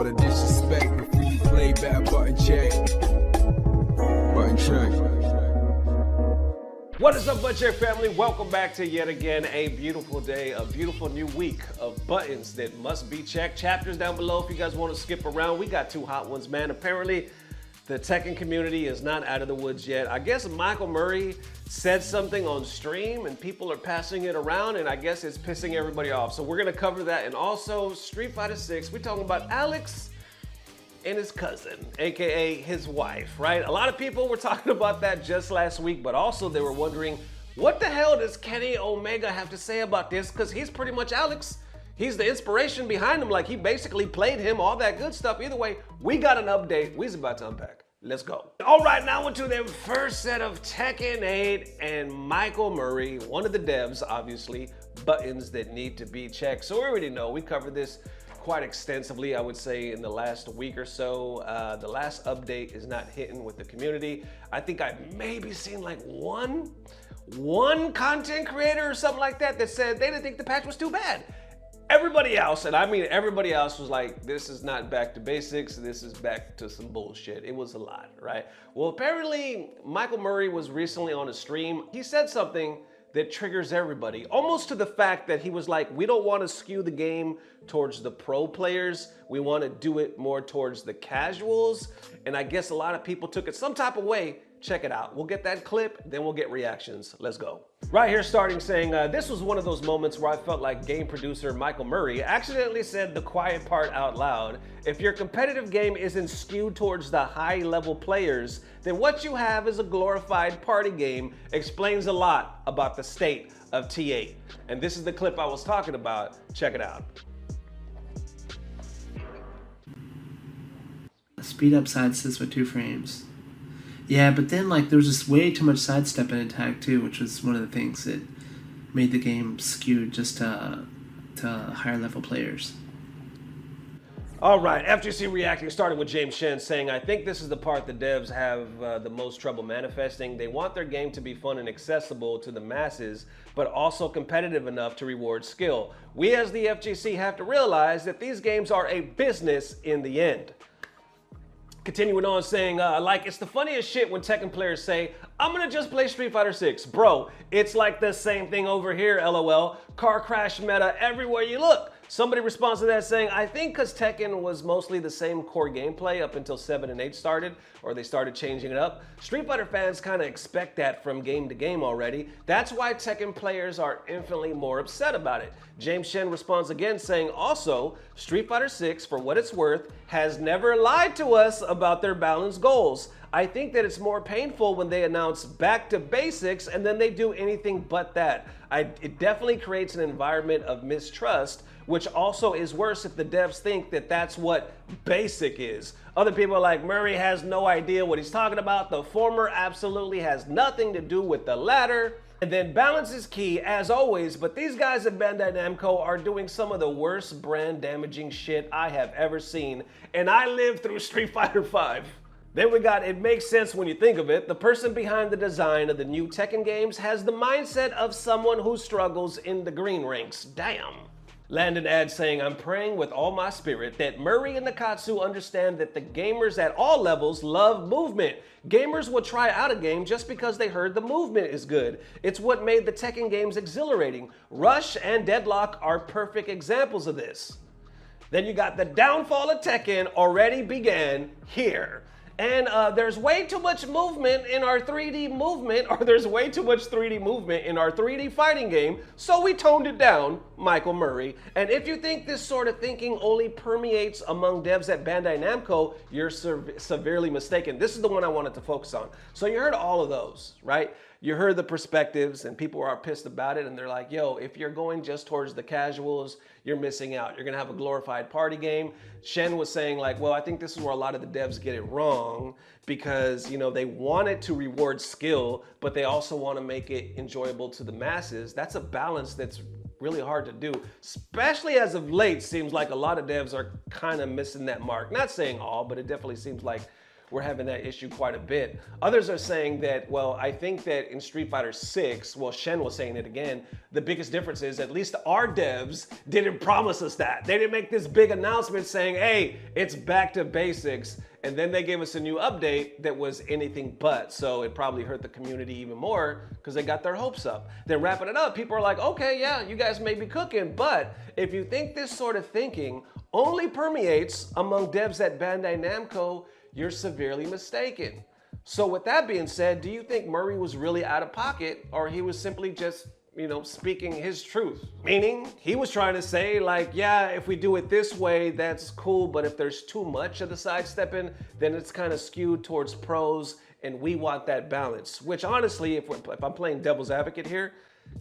all the disrespect before you play back. Button check. Button check. What is up, Butt Check family? Welcome back to yet again a beautiful day, a beautiful new week of buttons that must be checked. Chapters down below if you guys want to skip around. We got two hot ones, man. Apparently, the Tekken community is not out of the woods yet. I guess Michael Murray said something on stream and people are passing it around, and I guess it's pissing everybody off. So we're gonna cover that, and also Street Fighter 6. We're talking about Alex and his cousin, AKA his wife, right? A lot of people were talking about that just last week, but also they were wondering, what the hell does Kenny Omega have to say about this? Because he's pretty much Alex. He's the inspiration behind him. Like, he basically played him, all that good stuff. Either way, we got an update. We's about to unpack. Let's go. All right, now into the first set of Tekken 8 and Michael Murray, one of the devs, obviously, buttons that need to be checked. So we already know, we covered this quite extensively, I would say, in the last week or so. The last update is not hitting with the community. I think I've maybe seen like one content creator or something like that that said they didn't think the patch was too bad. Everybody else, and I mean everybody else, was like, this is not back to basics, this is back to some bullshit. It was a lot, right? Well, apparently Michael Murray was recently on a stream. He said something that triggers everybody, almost to the fact that he was like, we don't want to skew the game towards the pro players. We want to do it more towards the casuals. And I guess a lot of people took it some type of way. Check it out. We'll get that clip, then we'll get reactions. Let's go. Right here starting saying, this was one of those moments where I felt like game producer Michael Murray accidentally said the quiet part out loud. If your competitive game isn't skewed towards the high level players, then what you have is a glorified party game. Explains a lot about the state of T8. And this is the clip I was talking about. Check it out. Speed up sidesteps with 2 frames. Yeah, but then like there was just way too much sidestep in attack too, which was one of the things that made the game skewed just to higher level players. All right, FGC reacting, starting with James Shen saying, I think this is the part the devs have the most trouble manifesting. They want their game to be fun and accessible to the masses, but also competitive enough to reward skill. We as the FGC have to realize that these games are a business in the end. Continuing on saying, like, it's the funniest shit when Tekken players say, I'm gonna just play Street Fighter 6. Bro, it's like the same thing over here, LOL. Car crash meta everywhere you look. Somebody responds to that saying, I think because Tekken was mostly the same core gameplay up until 7 and 8 started, or they started changing it up. Street Fighter fans kind of expect that from game to game already. That's why Tekken players are infinitely more upset about it. James Shen responds again saying, also, Street Fighter 6, for what it's worth, has never lied to us about their balanced goals. I think that it's more painful when they announce back to basics and then they do anything but that. It definitely creates an environment of mistrust, which also is worse if the devs think that that's what basic is. Other people are like, Murray has no idea what he's talking about. The former absolutely has nothing to do with the latter. And then balance is key, as always, but these guys at Bandai Namco are doing some of the worst brand damaging shit I have ever seen. And I lived through Street Fighter 5. Then we got, it makes sense when you think of it, the person behind the design of the new Tekken games has the mindset of someone who struggles in the green ranks. Damn. Landon adds saying, I'm praying with all my spirit that Murray and Nakatsu understand that the gamers at all levels love movement. Gamers will try out a game just because they heard the movement is good. It's what made the Tekken games exhilarating. Rush and Deadlock are perfect examples of this. Then you got the downfall of Tekken already began here. And there's way too much movement in our 3D movement, or there's way too much 3D movement in our 3D fighting game, so we toned it down, Michael Murray. And if you think this sort of thinking only permeates among devs at Bandai Namco, you're severely mistaken. This is the one I wanted to focus on. So you heard all of those, right? You heard the perspectives, and people are pissed about it, and they're like, yo, if you're going just towards the casuals, you're missing out. You're gonna have a glorified party game. Shen was saying like, well, I think this is where a lot of the devs get it wrong because, you know, they wanted to reward skill, but they also want to make it enjoyable to the masses. That's a balance that's really hard to do, especially as of late. Seems like a lot of devs are kind of missing that mark. Not saying all, but it definitely seems like we're having that issue quite a bit. Others are saying that, well, I think that in Street Fighter 6, well, Shen was saying it again, the biggest difference is at least our devs didn't promise us that. They didn't make this big announcement saying, hey, it's back to basics. And then they gave us a new update that was anything but. So it probably hurt the community even more because they got their hopes up. Then wrapping it up, people are like, okay, yeah, you guys may be cooking. But if you think this sort of thinking only permeates among devs at Bandai Namco, you're severely mistaken. So with that being said, do you think Murray was really out of pocket, or he was simply just, speaking his truth? Meaning he was trying to say like, yeah, if we do it this way, that's cool. But if there's too much of the sidestepping, then it's kind of skewed towards pros, and we want that balance. Which honestly, if I'm playing devil's advocate here,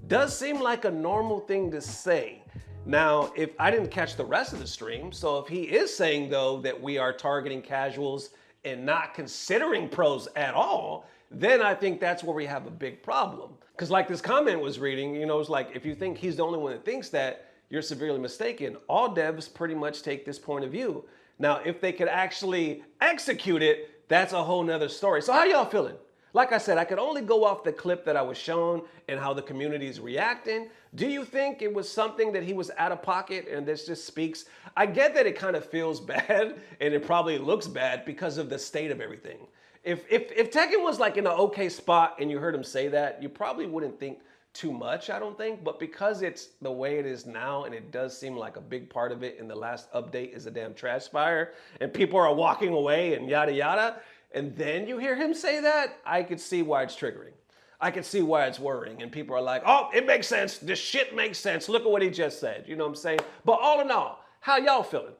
does seem like a normal thing to say. Now, if I didn't catch the rest of the stream, so if he is saying though that we are targeting casuals and not considering pros at all, then I think that's where we have a big problem. Because like this comment was reading, it's like, if you think he's the only one that thinks that, you're severely mistaken. All devs pretty much take this point of view. Now, if they could actually execute it, that's a whole nother story. So how y'all feeling? Like I said, I could only go off the clip that I was shown and how the community is reacting. Do you think it was something that he was out of pocket and this just speaks? I get that it kind of feels bad and it probably looks bad because of the state of everything. If Tekken was like in an okay spot and you heard him say that, you probably wouldn't think too much, I don't think. But because it's the way it is now, and it does seem like a big part of it in the last update is a damn trash fire, and people are walking away and yada yada, and then you hear him say that, I could see why it's triggering. I can see why it's worrying, and people are like, oh, it makes sense. This shit makes sense. Look at what he just said. You know what I'm saying? But all in all, how y'all feeling?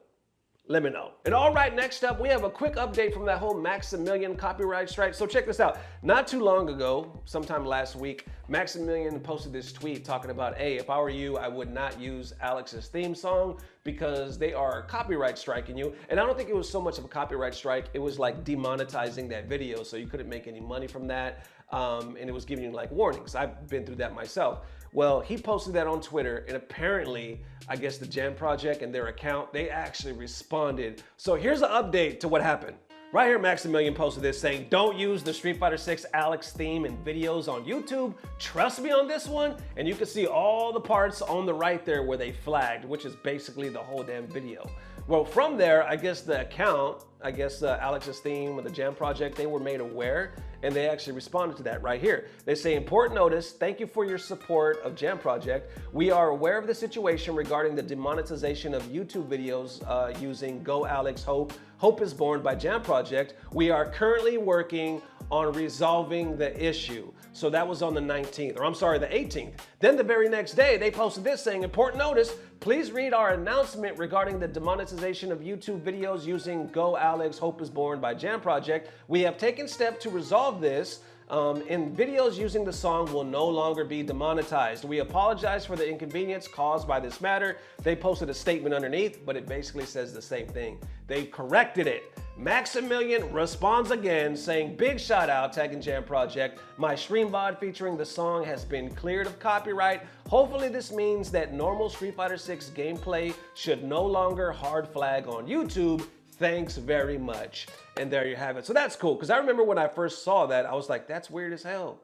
Let me know. And all right, next up, we have a quick update from that whole Maximilian copyright strike. So check this out. Not too long ago, sometime last week, Maximilian posted this tweet talking about, hey, if I were you, I would not use Alex's theme song because they are copyright striking you. And I don't think it was so much of a copyright strike. It was like demonetizing that video, so you couldn't make any money from that. And it was giving you like warnings. I've been through that myself. Well, he posted that on Twitter, and apparently, I guess the Jam Project and their account, they actually responded. So here's an update to what happened. Right here, Maximilian posted this saying, don't use the Street Fighter 6 Alex theme in videos on YouTube. Trust me on this one. And you can see all the parts on the right there where they flagged, which is basically the whole damn video. Well, from there, I guess the account, Alex's theme or the Jam Project, they were made aware, and they actually responded to that right here. They say, important notice, thank you for your support of Jam Project. We are aware of the situation regarding the demonetization of YouTube videos using Go Alex Hope. Hope is Born by Jam Project. We are currently working on resolving the issue. So that was on the 19th, or I'm sorry, the 18th. Then the very next day, they posted this saying, important notice, please read our announcement regarding the demonetization of YouTube videos using Go Alex Hope is Born by Jam Project. We have taken steps to resolve this. And videos using the song will no longer be demonetized. We apologize for the inconvenience caused by this matter. They posted a statement underneath, but it basically says the same thing. They corrected it. Maximilian responds again saying, big shout out Tekken Jam Project. My stream VOD featuring the song has been cleared of copyright. Hopefully this means that normal Street Fighter 6 gameplay should no longer hard flag on YouTube. Thanks very much. And there you have it. So that's cool, because I remember when I first saw that, I was like, that's weird as hell.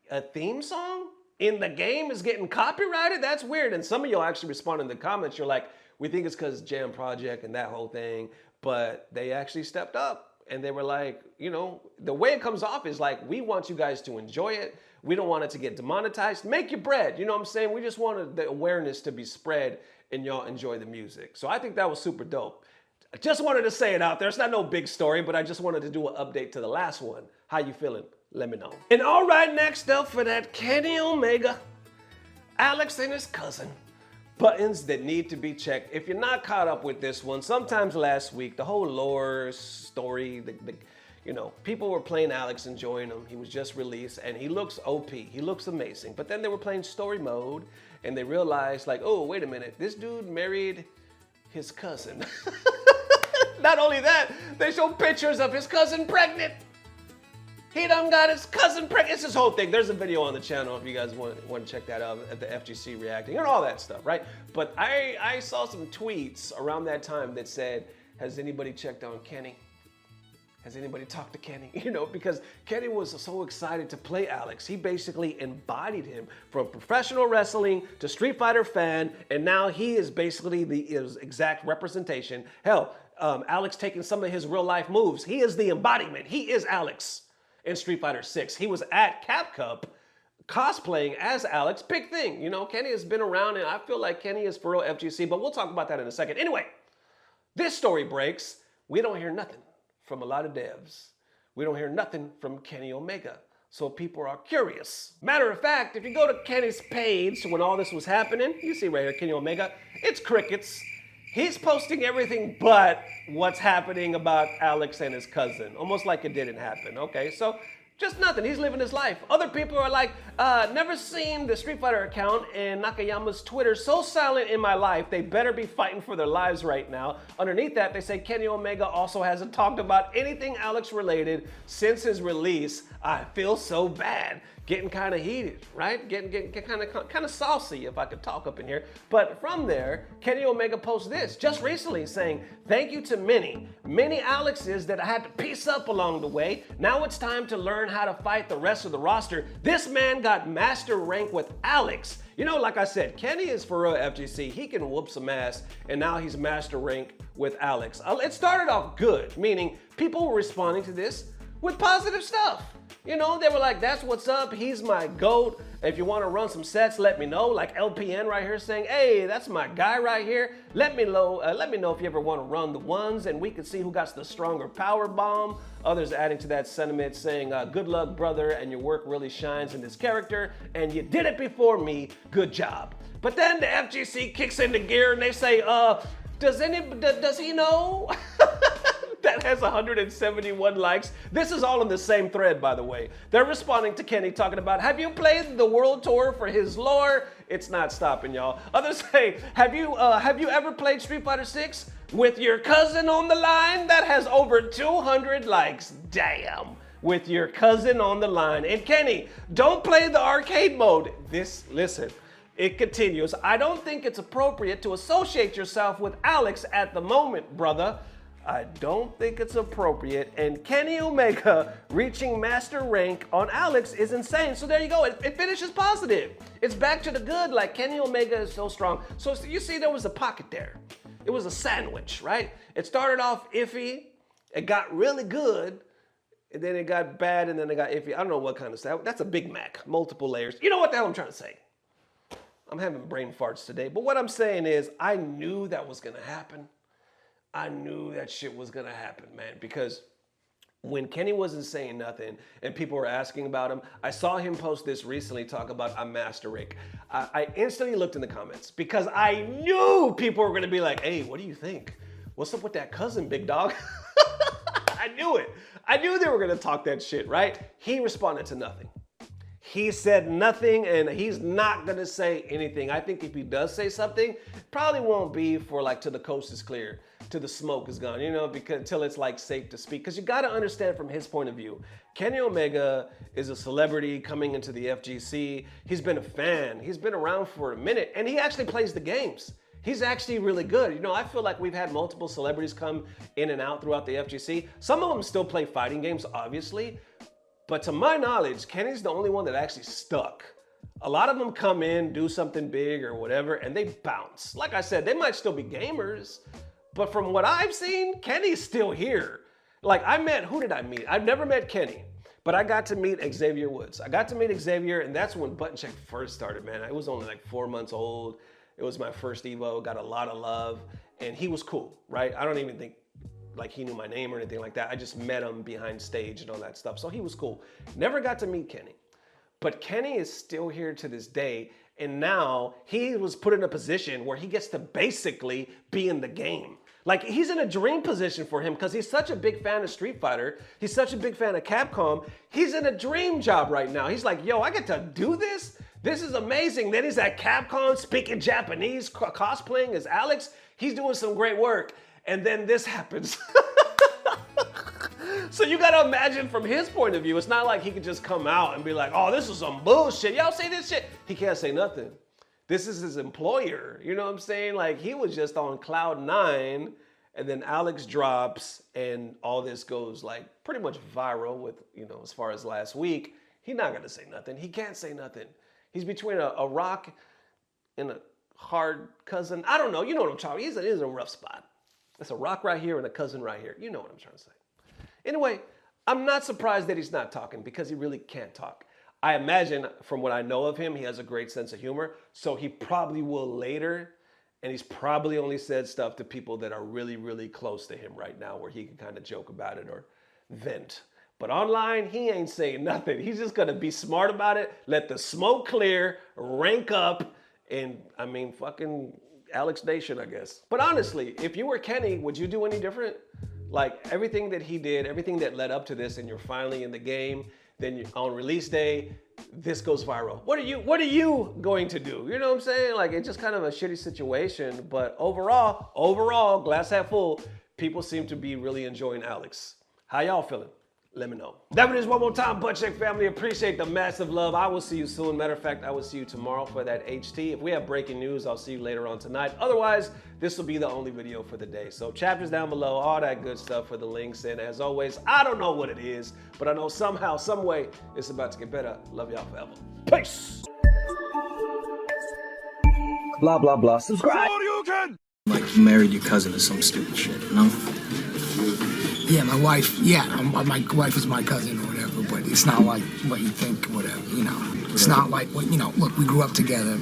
A theme song in the game is getting copyrighted? That's weird. And some of y'all actually responded in the comments. You're like, we think it's because Jam Project and that whole thing. But they actually stepped up and they were like, the way it comes off is like, we want you guys to enjoy it. We don't want it to get demonetized. Make your bread. You know what I'm saying? We just wanted the awareness to be spread and y'all enjoy the music. So I think that was super dope. I just wanted to say it out there. It's not no big story, but I just wanted to do an update to the last one. How you feeling? Let me know. And all right, next up for that Kenny Omega, Alex and his cousin. Buttons that need to be checked. If you're not caught up with this one, sometimes last week, the whole lore story, people were playing Alex, enjoying him. He was just released and he looks OP. He looks amazing. But then they were playing story mode and they realized like, oh, wait a minute. This dude married his cousin. Not only that, they show pictures of his cousin pregnant. He done got his cousin pregnant. It's this whole thing. There's a video on the channel if you guys want to check that out at the FGC reacting and all that stuff, right? But I saw some tweets around that time that said, has anybody checked on Kenny? has anybody talked to Kenny? You know, because Kenny was so excited to play Alex. He basically embodied him from professional wrestling to Street Fighter fan, and now he is basically his exact representation. Hell, Alex taking some of his real life moves. He is the embodiment. He is Alex in Street Fighter 6. He was at Cap Cup cosplaying as Alex. Big thing. You know, Kenny has been around, and I feel like Kenny is for real FGC, but we'll talk about that in a second. Anyway, this story breaks. We don't hear nothing from a lot of devs. We don't hear nothing from Kenny Omega. So people are curious. Matter of fact, if you go to Kenny's page when all this was happening, you see right here, Kenny Omega, it's crickets. He's posting everything but what's happening about Alex and his cousin. Almost like it didn't happen, okay? So just nothing, he's living his life. Other people are like, never seen the Street Fighter account and Nakayama's Twitter so silent in my life, they better be fighting for their lives right now. Underneath that, they say Kenny Omega also hasn't talked about anything Alex related since his release. I feel so bad. Getting kind of heated, right? Getting kind of saucy, if I could talk up in here. But from there, Kenny Omega posts this just recently saying, thank you to many Alexes that I had to piece up along the way. Now it's time to learn how to fight the rest of the roster. This man got master rank with Alex. You know, like I said, Kenny is for real FGC. He can whoop some ass, and now he's master rank with Alex. It started off good, meaning people were responding to this with positive stuff. You know, they were like, that's what's up. He's my GOAT. If you want to run some sets, let me know. Like LPN right here saying, hey, that's my guy right here. Let me know if you ever want to run the ones and we can see who got the stronger power bomb. Others adding to that sentiment saying, good luck, brother, and your work really shines in this character. And you did it before me. Good job. But then the FGC kicks into gear and they say, does he know? That has 171 likes. This is all in the same thread, by the way. They're responding to Kenny talking about, have you played the world tour for his lore? It's not stopping, y'all. Others say, have you ever played Street Fighter 6 with your cousin on the line? That has over 200 likes. Damn. With your cousin on the line. And Kenny, don't play the arcade mode. Listen. It continues. I don't think it's appropriate to associate yourself with Alex at the moment, brother. I don't think it's appropriate, and Kenny Omega reaching master rank on Alex is insane. So there you go, it finishes positive. It's back to the good, like Kenny Omega is so strong. So you see there was a pocket there. It was a sandwich, right? It started off iffy, it got really good, and then it got bad, and then it got iffy. I don't know what kind of stuff. That's a Big Mac, multiple layers. You know what the hell I'm trying to say? I'm having brain farts today, but what I'm saying is I knew that was gonna happen. I knew that shit was gonna happen, man, because when Kenny wasn't saying nothing and people were asking about him, I saw him post this recently, talk about a master rank. I instantly looked in the comments because I knew people were gonna be like, hey, what do you think? What's up with that cousin, big dog? I knew it. I knew they were gonna talk that shit, right? He responded to nothing. He said nothing, and he's not gonna say anything. I think if he does say something, probably won't be for like till the coast is clear, till the smoke is gone, you know, because till it's like safe to speak. Because you gotta understand from his point of view, Kenny Omega is a celebrity coming into the FGC. He's been a fan. He's been around for a minute, and he actually plays the games. He's actually really good. You know, I feel like we've had multiple celebrities come in and out throughout the FGC. Some of them still play fighting games, obviously. But to my knowledge, Kenny's the only one that actually stuck. A lot of them come in, do something big or whatever, and they bounce. Like I said, they might still be gamers, but from what I've seen, Kenny's still here. Like who did I meet? I've never met Kenny, but I got to meet Xavier Woods. I got to meet Xavier, and that's when Button Check first started, man. I was only like 4 months old. It was my first Evo, got a lot of love, and he was cool, right? I don't even think like he knew my name or anything like that. I just met him behind stage and all that stuff. So he was cool. Never got to meet Kenny. But Kenny is still here to this day. And now he was put in a position where he gets to basically be in the game. Like he's in a dream position for him because he's such a big fan of Street Fighter. He's such a big fan of Capcom. He's in a dream job right now. He's like, yo, I get to do this? This is amazing. Then he's at Capcom speaking Japanese, cosplaying as Alex. He's doing some great work. And then this happens. So you gotta imagine from his point of view, it's not like he could just come out and be like, oh, this is some bullshit. Y'all say this shit. He can't say nothing. This is his employer. You know what I'm saying? Like he was just on cloud 9 And then Alex drops, and all this goes like pretty much viral with, as far as last week. He's not going to say nothing. He can't say nothing. He's between a rock and a hard cousin. I don't know. You know what I'm talking about. He's in a rough spot. It's a rock right here and a cousin right here. You know what I'm trying to say. Anyway, I'm not surprised that he's not talking because he really can't talk. I imagine from what I know of him, he has a great sense of humor. So he probably will later. And he's probably only said stuff to people that are really, really close to him right now where he can kind of joke about it or vent. But online, he ain't saying nothing. He's just going to be smart about it, let the smoke clear, rank up, and, fucking Alex Nation, I guess. But honestly, if you were Kenny, would you do any different? Like, everything that he did, everything that led up to this, and you're finally in the game, then on release day, this goes viral. What are you going to do? You know what I'm saying? Like, it's just kind of a shitty situation, but overall, glass half full, people seem to be really enjoying Alex. How y'all feeling? Let me know. That is one more time, Butt Check family. Appreciate the massive love. I will see you soon. Matter of fact, I will see you tomorrow for that HT. If we have breaking news, I'll see you later on tonight. Otherwise, this will be the only video for the day. So chapters down below, all that good stuff for the links. And as always, I don't know what it is, but I know somehow, some way, it's about to get better. Love y'all forever. Peace. Blah, blah, blah. Subscribe. Like you married your cousin or some stupid shit, you know? Yeah, my wife, my wife is my cousin or whatever, but it's not like what you think, whatever, It's not like what, look, we grew up together,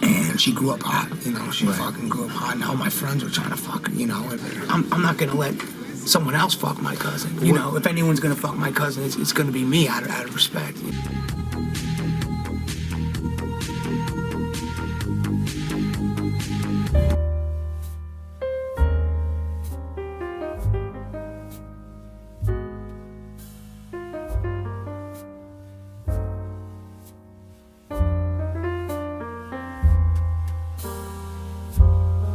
and she grew up hot, she fucking grew up hot, and all my friends were trying to fuck her, and I'm not gonna let someone else fuck my cousin, If anyone's gonna fuck my cousin, it's gonna be me out of respect.